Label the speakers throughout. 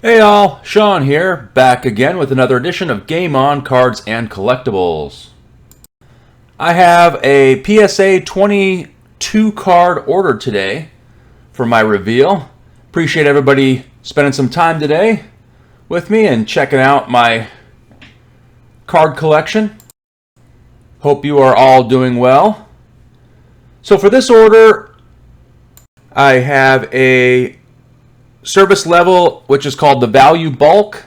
Speaker 1: Hey all, Sean here, back again with another edition of Game On Cards and Collectibles. I have a PSA 22 card ordered today for my reveal. Appreciate everybody spending some time today with me and checking out my card collection. Hope you are all doing well. So for this order, I have a service level, which is called the Value Bulk.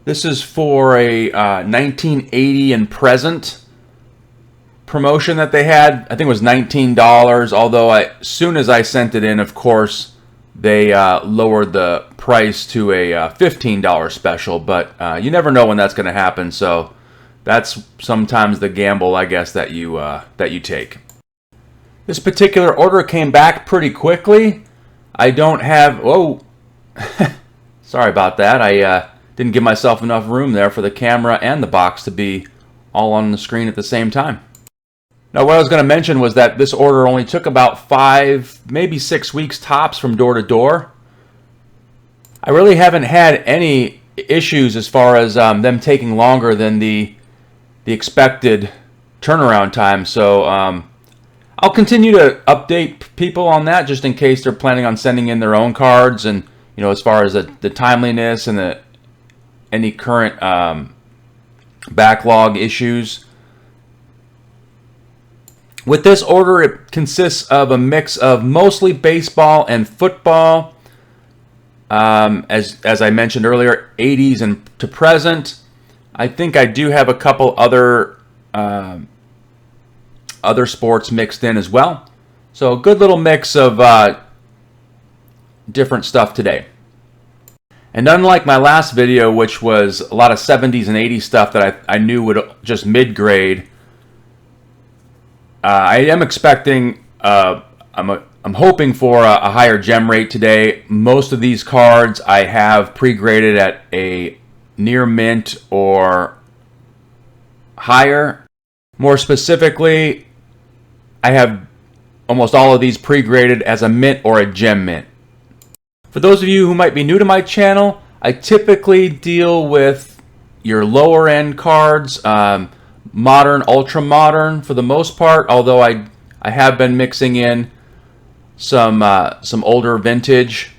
Speaker 1: This is for a 1980 and present promotion that they had. I think it was $19, although as soon as I sent it in, of course, they lowered the price to a $15 special, but you never know when that's going to happen, so that's sometimes the gamble, I guess, that you take. This particular order came back pretty quickly. I don't have... Sorry about that. I didn't give myself enough room there for the camera and the box to be all on the screen at the same time. Now, what I was going to mention was that this order only took about 5, maybe 6 weeks tops from door to door. I really haven't had any issues as far as them taking longer than the expected turnaround time. So I'll continue to update people on that just in case they're planning on sending in their own cards, and as far as the timeliness and any current backlog issues. With this order, it consists of a mix of mostly baseball and football. As I mentioned earlier, 80s and to present. I think I do have a couple other sports mixed in as well. So a good little mix of different stuff today. And unlike my last video, which was a lot of 70s and 80s stuff that I knew would just mid-grade, I am expecting, I'm hoping for a higher gem rate today. Most of these cards I have pre-graded at a near mint or higher. More specifically, I have almost all of these pre-graded as a mint or a gem mint. For those of you who might be new to my channel, I typically deal with your lower end cards, modern, ultra modern for the most part, although I have been mixing in some older vintage,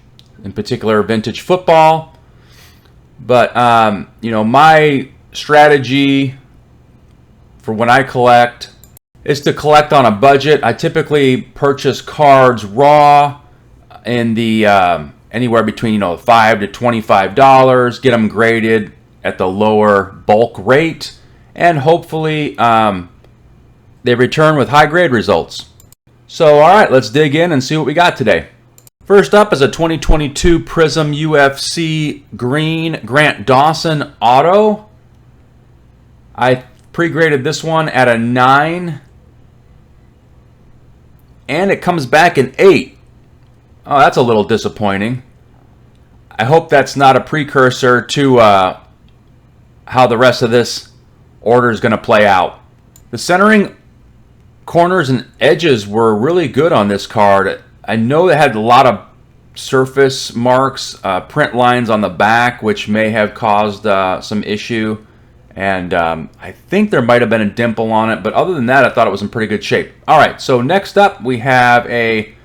Speaker 1: in particular vintage football. But my strategy for when I collect is to collect on a budget. I typically purchase cards raw in the anywhere between $5 to $25, get them graded at the lower bulk rate, and hopefully they return with high grade results. So alright, let's dig in and see what we got today. First up is a 2022 Prism UFC Green Grant Dawson Auto. I pre-graded this one at a 9, and it comes back an 8. Oh, that's a little disappointing. I hope that's not a precursor to how the rest of this order is going to play out. The centering, corners, and edges were really good on this card. I know it had a lot of surface marks, print lines on the back, which may have caused some issue. And I think there might have been a dimple on it, but other than that, I thought it was in pretty good shape. All right, so next up we have a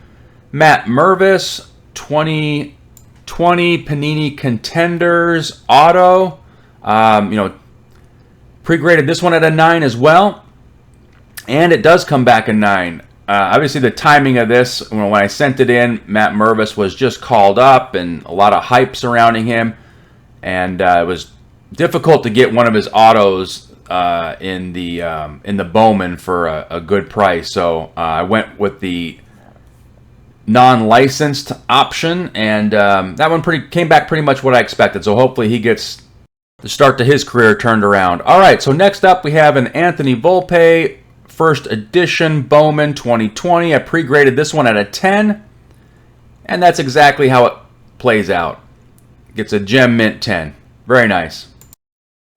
Speaker 1: Matt Mervis 2020 Panini Contenders Auto. Pre-graded this one at a 9 as well, and it does come back a 9. Obviously, the timing of this, when I sent it in, Matt Mervis was just called up, and a lot of hype surrounding him, and it was difficult to get one of his autos in the Bowman for a good price. So I went with the non-licensed option, and that one came back pretty much what I expected. So hopefully he gets the start to his career turned around. All right, so next up we have an Anthony Volpe First Edition Bowman 2020. I pre-graded this one at a 10, and that's exactly how it plays out. Gets a gem mint 10. Very nice.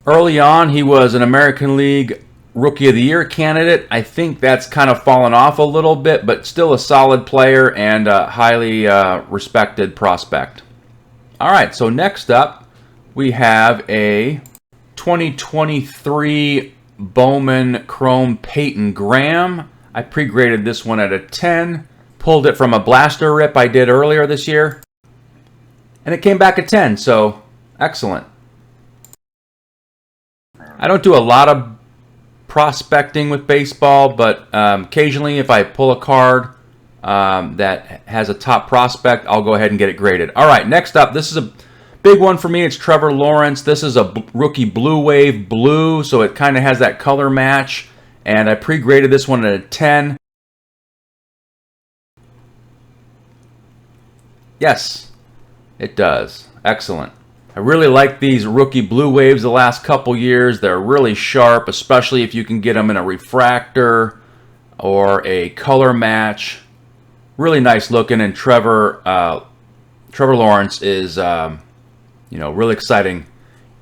Speaker 1: Early on, he was an American League Rookie of the Year candidate. I think that's kind of fallen off a little bit, but still a solid player and a highly respected prospect. All right, so next up, we have a 2023 Bowman Chrome Peyton Graham. I pre-graded this one at a 10. Pulled it from a blaster rip I did earlier this year. And it came back a 10, so excellent. I don't do a lot of prospecting with baseball, but occasionally if I pull a card that has a top prospect, I'll go ahead and get it graded. All right, next up, this is a big one for me. It's Trevor Lawrence. This is a rookie Blue Wave blue, so it kind of has that color match. And I pre-graded this one at a 10. Yes, it does. Excellent. I really like these rookie Blue Waves the last couple years. They're really sharp, especially if you can get them in a refractor or a color match. Really nice looking, and Trevor Lawrence is, really exciting,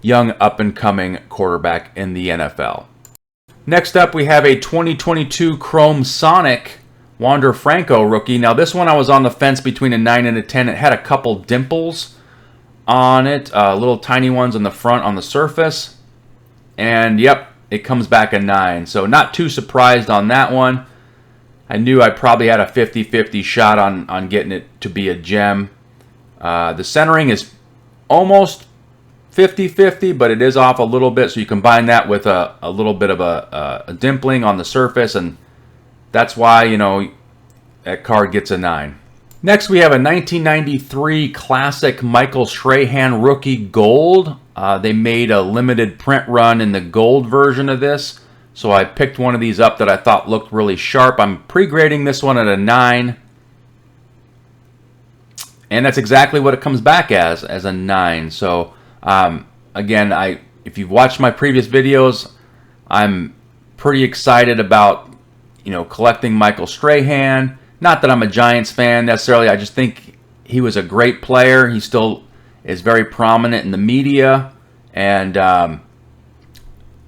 Speaker 1: young up-and-coming quarterback in the NFL. Next up, we have a 2022 Chrome Sonic Wander Franco rookie. Now, this one I was on the fence between a 9 and a 10. It had a couple dimples on it, little tiny ones on the front on the surface. And, yep, it comes back a 9. So not too surprised on that one. I knew I probably had a 50-50 shot on getting it to be a gem. The centering is almost 50-50, but it is off a little bit, so you combine that with a little bit of a dimpling on the surface, and that's why, that card gets a 9. Next, we have a 1993 Classic Michael Strahan Rookie Gold. They made a limited print run in the gold version of this, so I picked one of these up that I thought looked really sharp. I'm pre-grading this one at a 9. And that's exactly what it comes back as a 9. So, again, if you've watched my previous videos, I'm pretty excited about, collecting Michael Strahan. Not that I'm a Giants fan necessarily. I just think he was a great player. He still is very prominent in the media. And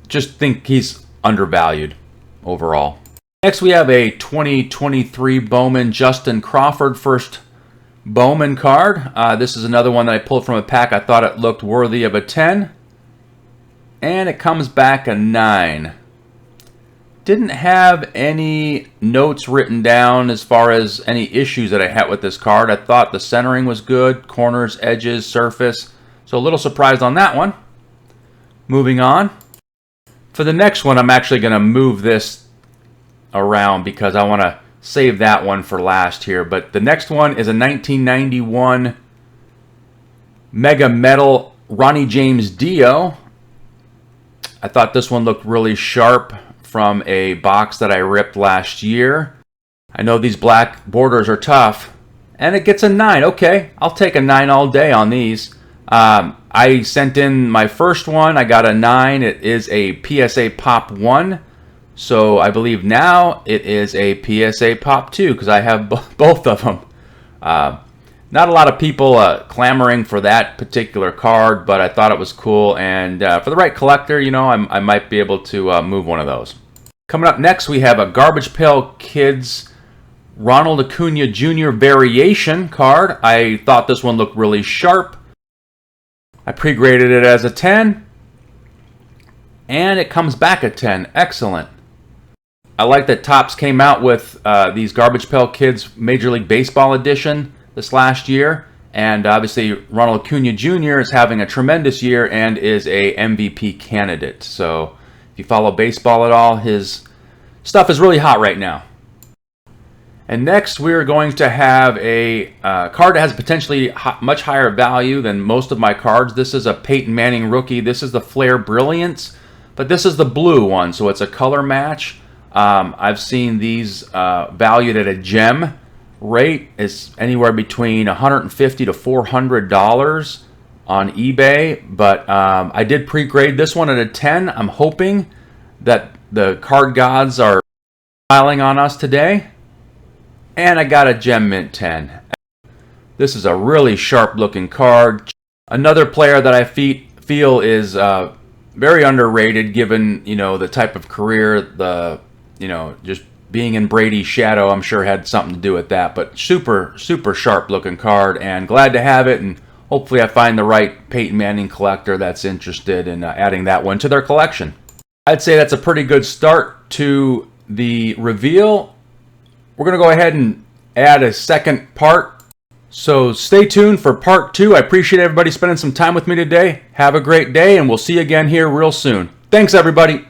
Speaker 1: just think he's undervalued overall. Next, we have a 2023 Bowman Justin Crawford first Bowman card. This is another one that I pulled from a pack. I thought it looked worthy of a 10. And it comes back a 9. Didn't have any notes written down as far as any issues that I had with this card. I thought the centering was good. Corners, edges, surface. So a little surprised on that one. Moving on. For the next one, I'm actually going to move this around because I want to save that one for last here. But the next one is a 1991 Mega Metal Ronnie James Dio. I thought this one looked really sharp from a box that I ripped last year. I know these black borders are tough. And it gets a 9. Okay, I'll take a 9 all day on these. I sent in my first one. I got a 9. It is a PSA Pop 1. So I believe now it is a PSA Pop 2 because I have both of them. Not a lot of people clamoring for that particular card, but I thought it was cool. And for the right collector, I might be able to move one of those. Coming up next, we have a Garbage Pail Kids Ronald Acuna Jr. Variation card. I thought this one looked really sharp. I pre-graded it as a 10. And it comes back a 10. Excellent. I like that Topps came out with these Garbage Pail Kids Major League Baseball edition this last year. And obviously, Ronald Acuna Jr. is having a tremendous year and is a MVP candidate. So, if you follow baseball at all, his stuff is really hot right now. And next, we're going to have a card that has potentially much higher value than most of my cards. This is a Peyton Manning rookie. This is the Flair Brilliance, but this is the blue one, so it's a color match. I've seen these valued at a gem rate. Is anywhere between $150 to $400 on eBay, but I did pre-grade this one at a 10. I'm hoping that the card gods are smiling on us today. And I got a Gem Mint 10. This is a really sharp looking card. Another player that I feel is very underrated given, the type of career, just being in Brady's shadow, I'm sure had something to do with that. But super, super sharp looking card, and glad to have it, and hopefully I find the right Peyton Manning collector that's interested in adding that one to their collection. I'd say that's a pretty good start to the reveal. We're going to go ahead and add a second part. So stay tuned for part 2. I appreciate everybody spending some time with me today. Have a great day, and we'll see you again here real soon. Thanks, everybody.